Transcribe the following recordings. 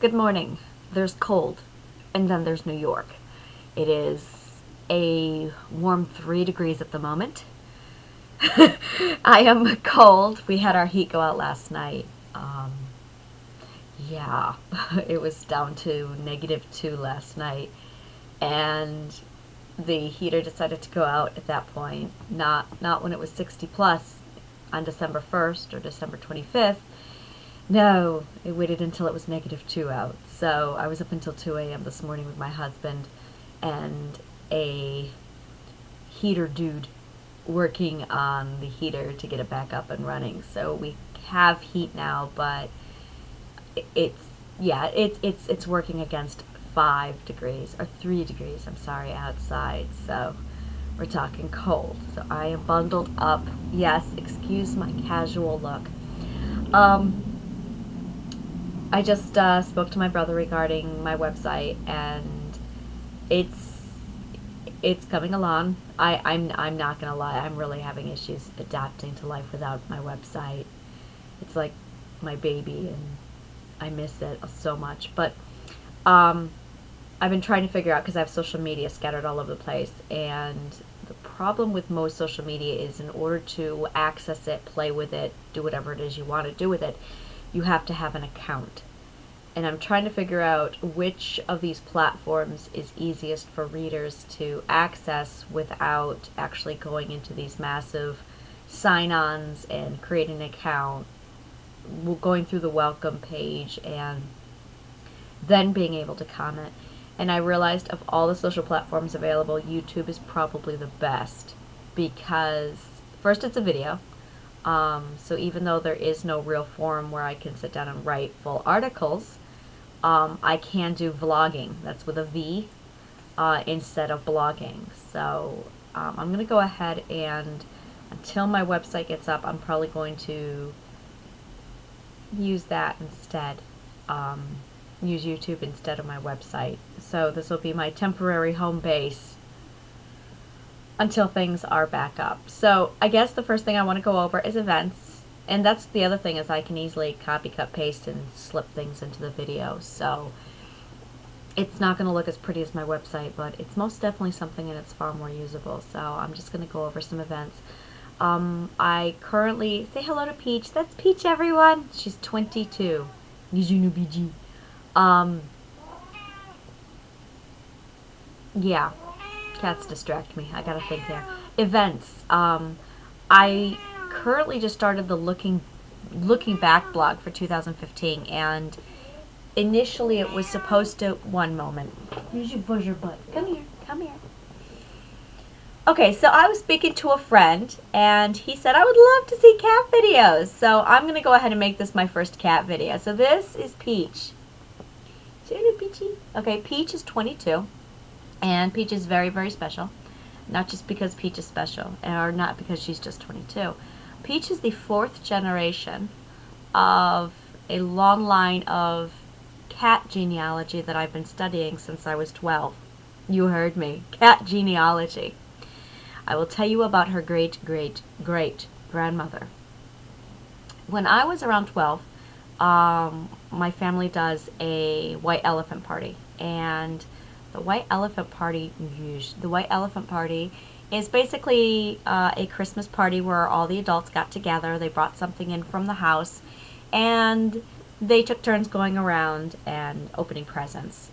Good morning. There's cold, and then there's New York. It is a warm 3 degrees at the moment. I am cold. We had our heat go out last night. Yeah, it was down to -2 last night, and the heater decided to go out at that point. Not when it was 60 plus on December 1st or December 25th. No, it waited until it was -2 out. So I was up until 2 a.m. this morning with my husband and a heater dude working on the heater to get it back up and running. So we have heat now, but it's working against 5 degrees or 3 degrees, I'm sorry, outside. So we're talking cold. So I am bundled up. Yes, excuse my casual look. I just spoke to my brother regarding my website, and it's coming along. I'm not gonna lie, I'm really having issues adapting to life without my website. It's like my baby, and I miss it so much. But I've been trying to figure out, because I have social media scattered all over the place, and the problem with most social media is, in order to access it, play with it, do whatever it is you want to do with it, you have to have an account. And I'm trying to figure out which of these platforms is easiest for readers to access without actually going into these massive sign-ons and creating an account, going through the welcome page, and then being able to comment. And I realized, of all the social platforms available, YouTube is probably the best, because first, it's a video. So even though there is no real forum where I can sit down and write full articles, I can do vlogging. That's with a V instead of blogging. So I'm going to go ahead, and until my website gets up, I'm probably going to use that instead. Use YouTube instead of my website. So this will be my temporary home base until things are back up. So I guess the first thing I want to go over is events. And that's the other thing, is I can easily copy, cut, paste, and slip things into the video. So it's not going to look as pretty as my website, but it's most definitely something, and it's far more usable. So I'm just going to go over some events. I currently, say hello to Peach. That's Peach, everyone. She's 22. Yeah, cats distract me. I gotta think there. Events. I currently just started the looking back blog for 2015, and initially it was supposed to, one moment. Here's your buzzer butt. Come here, come here. Okay, so I was speaking to a friend, and he said I would love to see cat videos. So I'm gonna go ahead and make this my first cat video. So this is Peach. Say hello, Peachy. Okay, Peach is 22. And Peach is very, very special. Not just because Peach is special, or not because she's just 22. Peach is the 4th generation of a long line of cat genealogy that I've been studying since I was 12. You heard me. Cat genealogy. I will tell you about her great-great-great-grandmother. When I was around 12, my family does a white elephant party. And the White Elephant Party is basically a Christmas party where all the adults got together. They brought something in from the house, and they took turns going around and opening presents.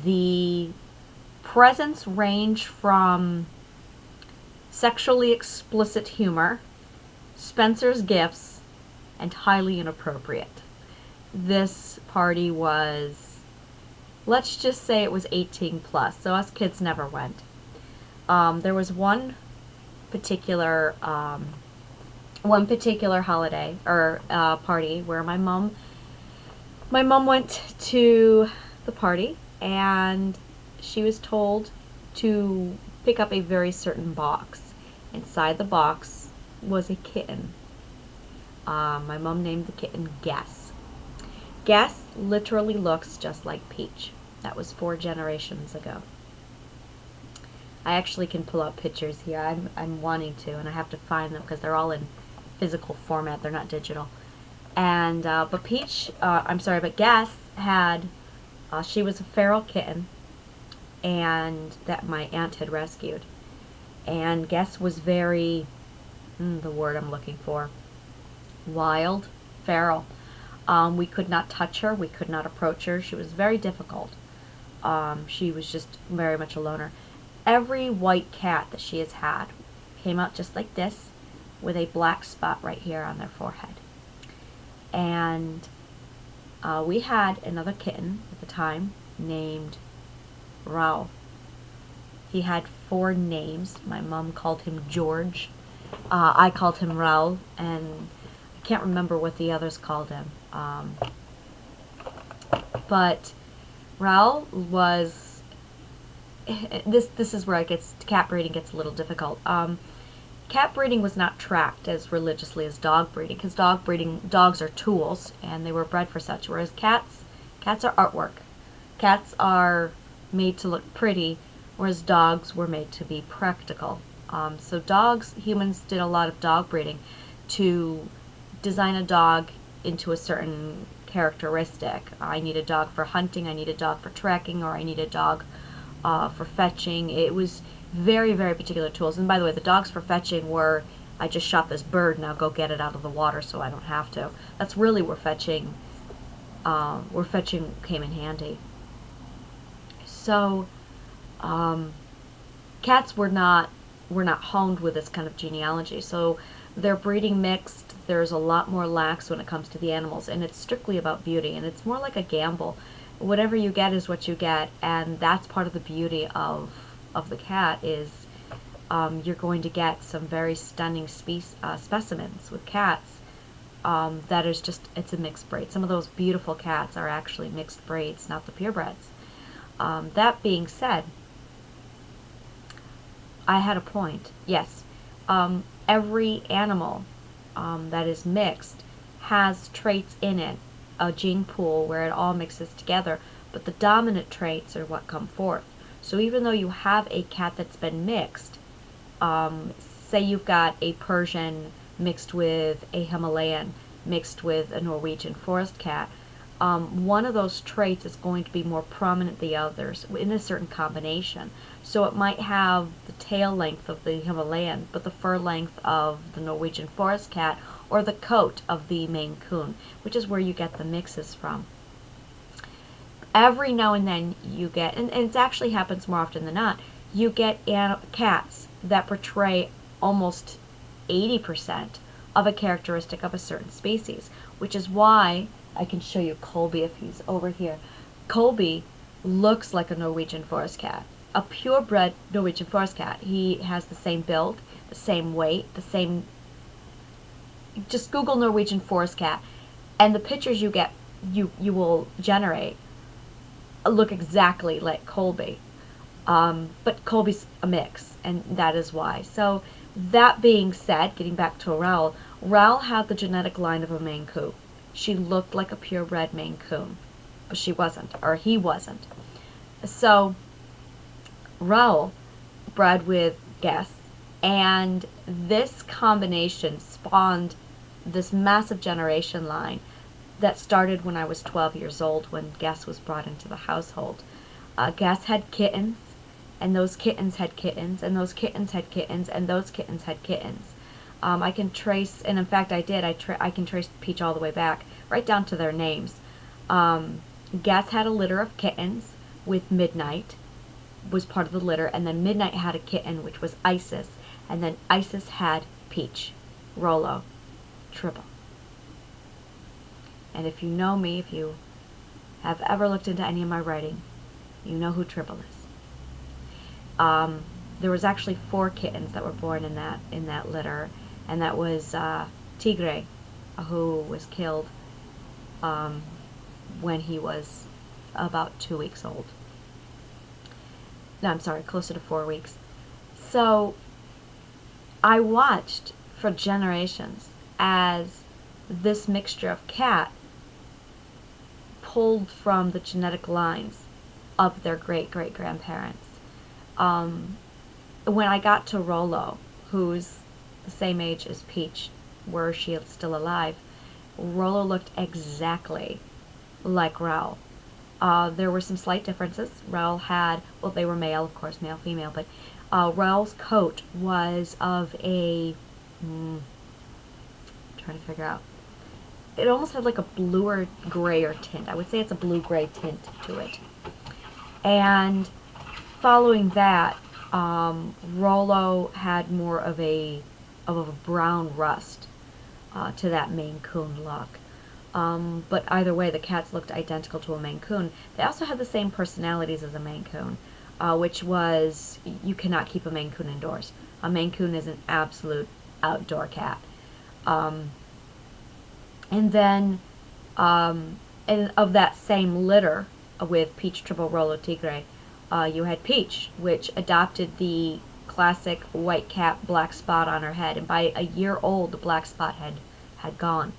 The presents range from sexually explicit humor, Spencer's gifts, and highly inappropriate. This party was, let's just say it was 18 plus, so us kids never went. There was one particular holiday or party where my mom went to the party, and she was told to pick up a very certain box. Inside the box was a kitten. My mom named the kitten Guess. Guess literally looks just like Peach. That was 4 generations ago. I actually can pull out pictures here. I'm wanting to, and I have to find them because they're all in physical format. They're not digital. And but Peach, I'm sorry, but Guess had she was a feral kitten, and that my aunt had rescued. And Guess was very, the word I'm looking for, wild, feral. We could not touch her. We could not approach her. She was very difficult. She was just very much a loner. Every white cat that she has had came out just like this, with a black spot right here on their forehead. And we had another kitten at the time named Raoul. He had 4 names. My mom called him George. I called him Raoul, and I can't remember what the others called him. But Raoul was this is where cat breeding gets a little difficult. Cat breeding was not tracked as religiously as dog breeding, because dogs are tools and they were bred for such, whereas cats are artwork. Cats are made to look pretty, whereas dogs were made to be practical. So humans did a lot of dog breeding to design a dog into a certain characteristic. I need a dog for hunting, I need a dog for tracking, or I need a dog for fetching. It was very, very particular tools. And by the way, the dogs for fetching were, I just shot this bird, now go get it out of the water so I don't have to. That's really where fetching came in handy. So, cats were not honed with this kind of genealogy. So they're breeding mixed. There's a lot more lax when it comes to the animals, and it's strictly about beauty, and it's more like a gamble. Whatever you get is what you get, and that's part of the beauty of the cat is you're going to get some very stunning specimens with cats that is just, it's a mixed breed. Some of those beautiful cats are actually mixed breeds, not the purebreds. That being said, I had a point. Yes, every animal that is mixed has traits in it, a gene pool where it all mixes together, but the dominant traits are what come forth. So even though you have a cat that's been mixed, say you've got a Persian mixed with a Himalayan, mixed with a Norwegian forest cat, one of those traits is going to be more prominent than the others in a certain combination. So it might have the tail length of the Himalayan, but the fur length of the Norwegian forest cat, or the coat of the Maine Coon, which is where you get the mixes from. Every now and then you get, and it actually happens more often than not, you get cats that portray almost 80% of a characteristic of a certain species, which is why I can show you Colby if he's over here. Colby looks like a Norwegian forest cat, a purebred Norwegian forest cat. He has the same build, the same weight, the same. Just Google Norwegian forest cat, and the pictures you get, you will generate look exactly like Colby. But Colby's a mix, and that is why. So that being said, getting back to Raoul, Raoul had the genetic line of a Maine Coon. She looked like a purebred Maine Coon, but she wasn't, or he wasn't. So Raoul bred with Guess, and this combination spawned this massive generation line that started when I was 12 years old, when Guess was brought into the household. Guess had kittens, and those kittens had kittens, and those kittens had kittens, and those kittens had kittens. I can trace, and in fact I did, I can trace Peach all the way back, right down to their names. Guess had a litter of kittens with Midnight, was part of the litter, and then Midnight had a kitten, which was Isis, and then Isis had Peach, Rolo, Tribble. And if you know me, if you have ever looked into any of my writing, you know who Tribble is. There was actually 4 kittens that were born in that litter, and that was Tigre, who was killed when he was about 2 weeks old. No, I'm sorry, closer to 4 weeks. So I watched for generations as this mixture of cat pulled from the genetic lines of their great-great-grandparents. When I got to Rolo, who's the same age as Peach, were she still alive, Rollo looked exactly like Raoul. There were some slight differences. Raoul had, well, they were male, of course, male, female, but Raoul's coat was of a, I'm trying to figure out, it almost had like a bluer, grayer tint. I would say it's a blue-gray tint to it. And following that, Rollo had more of a brown rust to that Maine Coon look. But either way, the cats looked identical to a Maine Coon. They also had the same personalities as a Maine Coon, which was you cannot keep a Maine Coon indoors. A Maine Coon is an absolute outdoor cat. Um, and then, and of that same litter with Peach Triple Rolo Tigre, you had Peach, which adopted the classic white cat black spot on her head. And by a year old, the black spot had gone.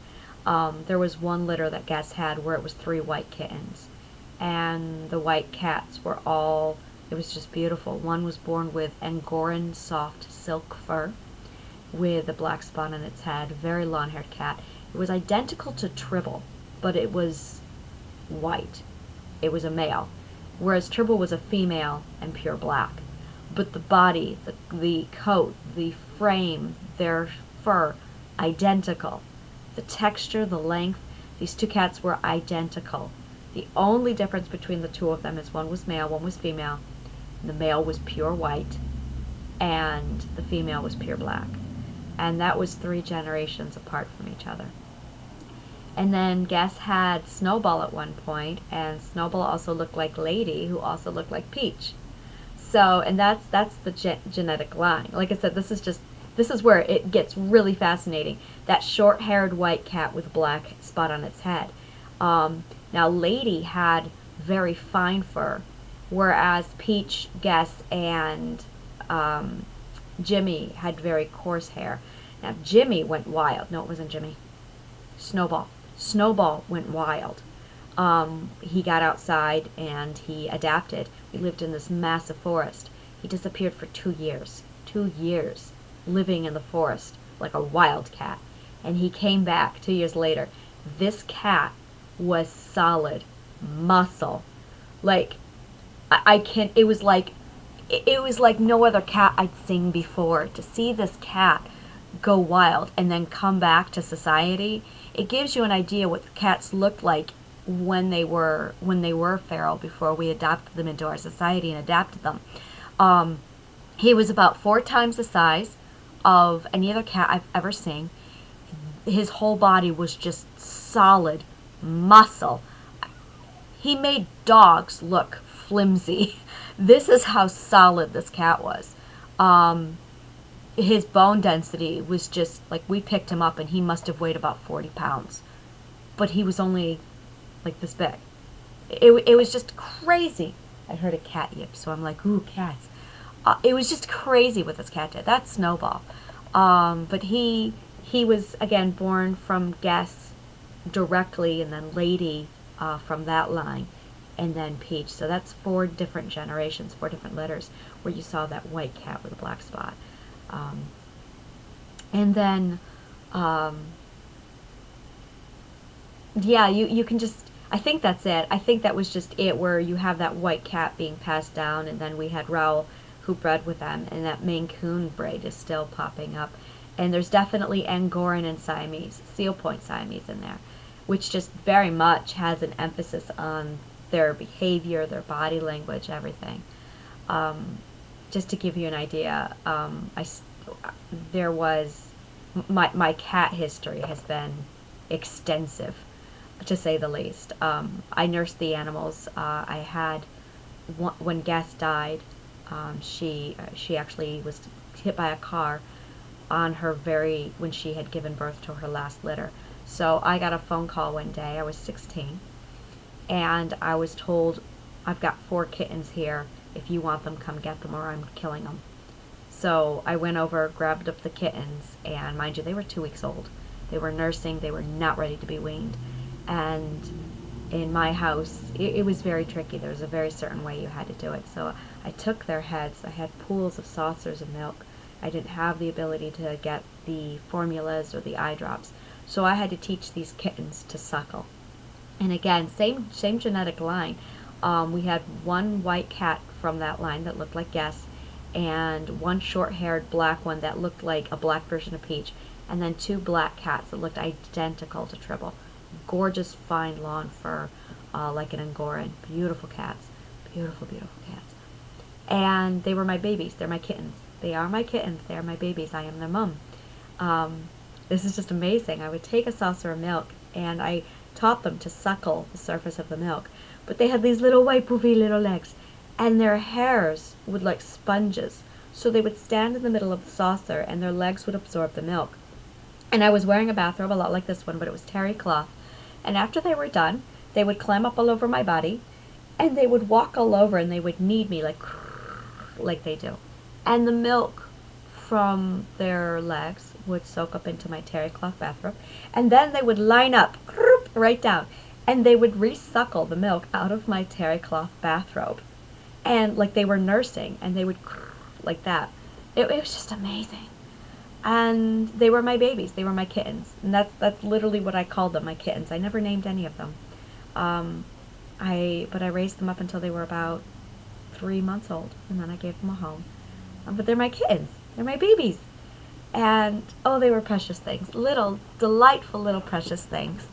There was one litter that Guess had where it was 3 white kittens. And the white cats were all, it was just beautiful. One was born with Angoran soft silk fur with a black spot on its head, very long-haired cat. It was identical to Tribble, but it was white. It was a male, whereas Tribble was a female and pure black. But the body, the coat, the frame, their fur, identical. The texture, the length, these two cats were identical. The only difference between the two of them is one was male, one was female. The male was pure white, and the female was pure black. And that was 3 generations apart from each other. And then Guess had Snowball at one point, and Snowball also looked like Lady, who also looked like Peach. So, and that's the genetic line. Like I said, this is where it gets really fascinating. That short-haired white cat with a black spot on its head. Now, Lady had very fine fur, whereas Peach, Guess, and Jimmy had very coarse hair. Now, Jimmy went wild. No, it wasn't Jimmy. Snowball. Snowball went wild. He got outside and he adapted. We lived in this massive forest. He disappeared for 2 years. 2 years living in the forest like a wild cat. And he came back 2 years later. This cat was solid muscle. Like, I can't, it was like no other cat I'd seen before. To see this cat go wild and then come back to society, it gives you an idea what the cats looked like when they were feral before we adopted them into our society and adapted them. He was about 4 times the size of any other cat I've ever seen. His whole body was just solid muscle. He made dogs look flimsy. This is how solid this cat was. His bone density was just like, we picked him up and he must have weighed about 40 pounds. But he was only like this big. It was just crazy. I heard a cat yip, so I'm like, ooh, cats. It was just crazy what this cat did. That's Snowball. But he was, again, born from Guess directly, and then Lady from that line, and then Peach. So that's 4 different generations, 4 different litters, where you saw that white cat with a black spot. And then, yeah, you can just, I think that's it. I think that was just it, where you have that white cat being passed down, and then we had Raoul, who bred with them, and that Maine Coon braid is still popping up. And there's definitely Angoran and Siamese, Seal Point Siamese in there, which just very much has an emphasis on their behavior, their body language, everything. Just to give you an idea, there was, my cat history has been extensive, to say the least. I nursed the animals. I had, when Guess died, she actually was hit by a car on her when she had given birth to her last litter. So I got a phone call one day. I was 16, and I was told, I've got 4 kittens here. If you want them, come get them, or I'm killing them. So I went over, grabbed up the kittens, and mind you, they were 2 weeks old. They were nursing. They were not ready to be weaned. And in my house, it was very tricky. There was a very certain way you had to do it. So I took their heads. I had pools of saucers of milk. I didn't have the ability to get the formulas or the eye drops. So I had to teach these kittens to suckle. And again, same genetic line. We had one white cat from that line that looked like Guess, and one short-haired black one that looked like a black version of Peach, and then two black cats that looked identical to Tribble. Gorgeous, fine, long fur, like an Angoran. Beautiful cats. Beautiful, beautiful cats. And they were my babies. They're my kittens. They are my kittens. They are my babies. I am their mom. This is just amazing. I would take a saucer of milk, and I taught them to suckle the surface of the milk. But they had these little white poofy little legs, and their hairs would like sponges. So they would stand in the middle of the saucer, and their legs would absorb the milk. And I was wearing a bathrobe a lot like this one, but it was terry cloth. And after they were done, they would climb up all over my body, and they would walk all over, and they would knead me like they do. And the milk from their legs would soak up into my terry cloth bathrobe, and then they would line up right down, and they would resuckle the milk out of my terry cloth bathrobe, and like they were nursing, and they would like that. It was just amazing. And they were my babies. They were my kittens, and that's literally what I called them, my kittens. I never named any of them. But I raised them up until they were about 3 months old, and then I gave them a home. But they're my kittens. They're my babies. And, oh, they were precious things. Little, delightful little precious things.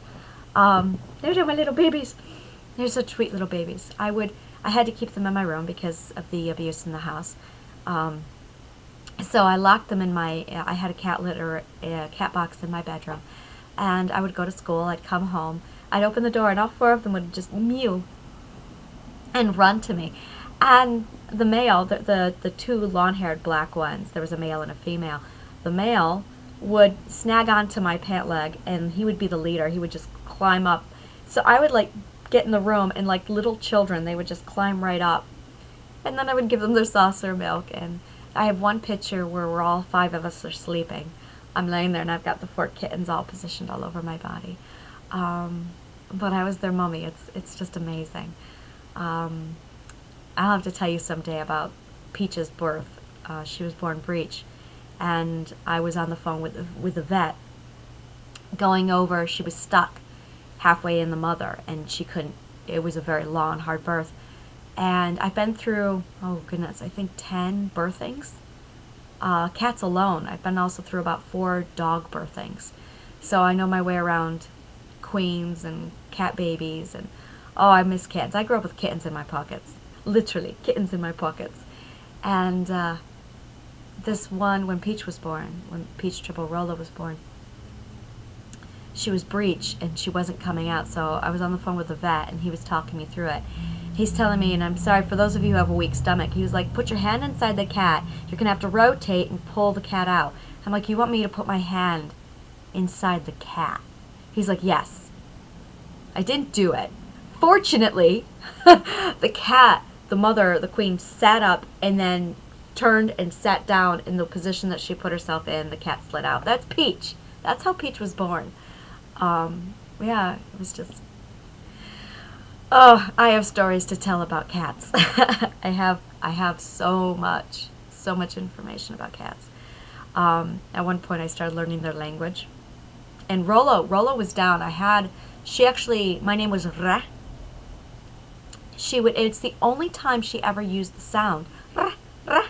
They're my little babies. They're such sweet little babies. I had to keep them in my room because of the abuse in the house. So I locked them in I had a cat box in my bedroom. And I would go to school, I'd come home, I'd open the door, and all 4 of them would just mew and run to me. And the male, the 2 long-haired black ones, there was a male and a female, the male would snag onto my pant leg, and he would be the leader. He would just climb up. So I would like get in the room, and like little children, they would just climb right up. And then I would give them their saucer of milk. And I have one picture where we're all 5 of us are sleeping. I'm laying there, and I've got the 4 kittens all positioned all over my body. But I was their mummy. It's just amazing. I'll have to tell you someday about Peach's birth. She was born breech, and I was on the phone with the vet going over. She was stuck halfway in the mother, and she couldn't. It was a very long, hard birth. And I've been through, oh goodness, I think 10 birthings. Cats alone. I've been also through about 4 dog birthings. So I know my way around queens and cat babies, and oh, I miss kittens. I grew up with kittens in my pockets. Literally, kittens in my pockets. And this one, when Peach was born, when Peach Triple Rolla was born, she was breech, and she wasn't coming out. So I was on the phone with the vet, and he was talking me through it. He's telling me, and I'm sorry for those of you who have a weak stomach, he was like, put your hand inside the cat. You're going to have to rotate and pull the cat out. I'm like, you want me to put my hand inside the cat? He's like, yes. I didn't do it. Fortunately, the cat, the mother, the queen, sat up and then turned and sat down in the position that she put herself in. The cat slid out. That's Peach. That's how Peach was born. Yeah, it was just... Oh, I have stories to tell about cats. I have so much information about cats. At one point I started learning their language. And Rolo was down. My name was Ra. It's the only time she ever used the sound. Ra, Ra.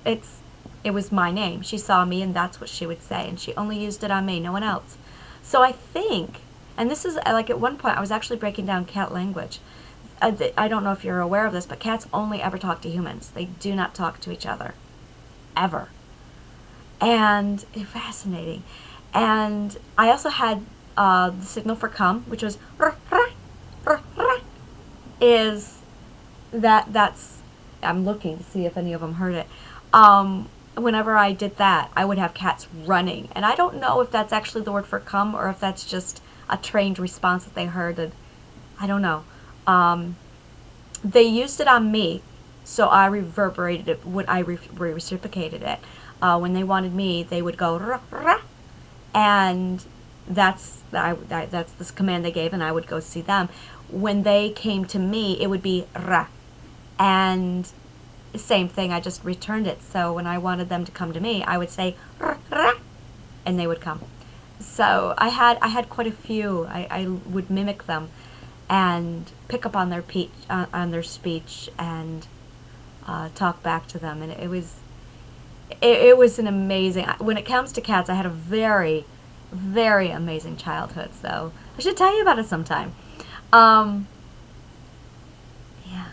It was my name. She saw me, and that's what she would say. And she only used it on me, no one else. So I think, and this is, like at one point I was actually breaking down cat language. I don't know if you're aware of this, but cats only ever talk to humans. They do not talk to each other. Ever. And it's fascinating. And I also had the signal for come, which was that's I'm looking to see if any of them heard it. Whenever I did that, I would have cats running, and I don't know if that's actually the word for come or if that's just a trained response that they heard. And I don't know. They used it on me, so I reverberated it when I reciprocated it. When they wanted me, they would go rah, rah, and that's this command they gave, and I would go see them. When they came to me, it would be ra, and same thing. I just returned it. So when I wanted them to come to me, I would say ra, ra, and they would come. So I had quite a few. I would mimic them and pick up on their on their speech and talk back to them, and it was an amazing. When it comes to cats, I had a very, very amazing childhood. So I should tell you about it sometime. Um, yeah,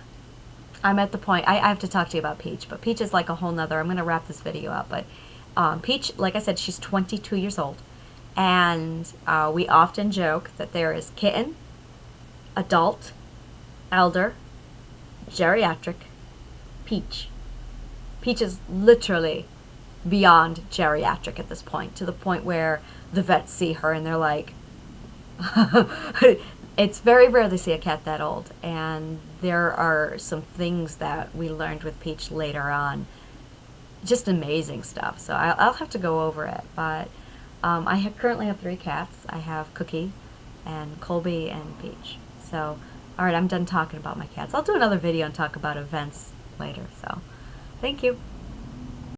I'm at the point. I have to talk to you about Peach, but Peach is like a whole nother. I'm going to wrap this video up, but Peach, like I said, she's 22 years old, and we often joke that there is kitten, adult, elder, geriatric, Peach. Peach is literally beyond geriatric at this point, to the point where the vets see her and they're like, it's very rare to see a cat that old. And there are some things that we learned with Peach later on. Just amazing stuff. So I'll have to go over it. But currently have 3 cats. I have Cookie and Colby and Peach. So, alright, I'm done talking about my cats. I'll do another video and talk about events later. So, thank you.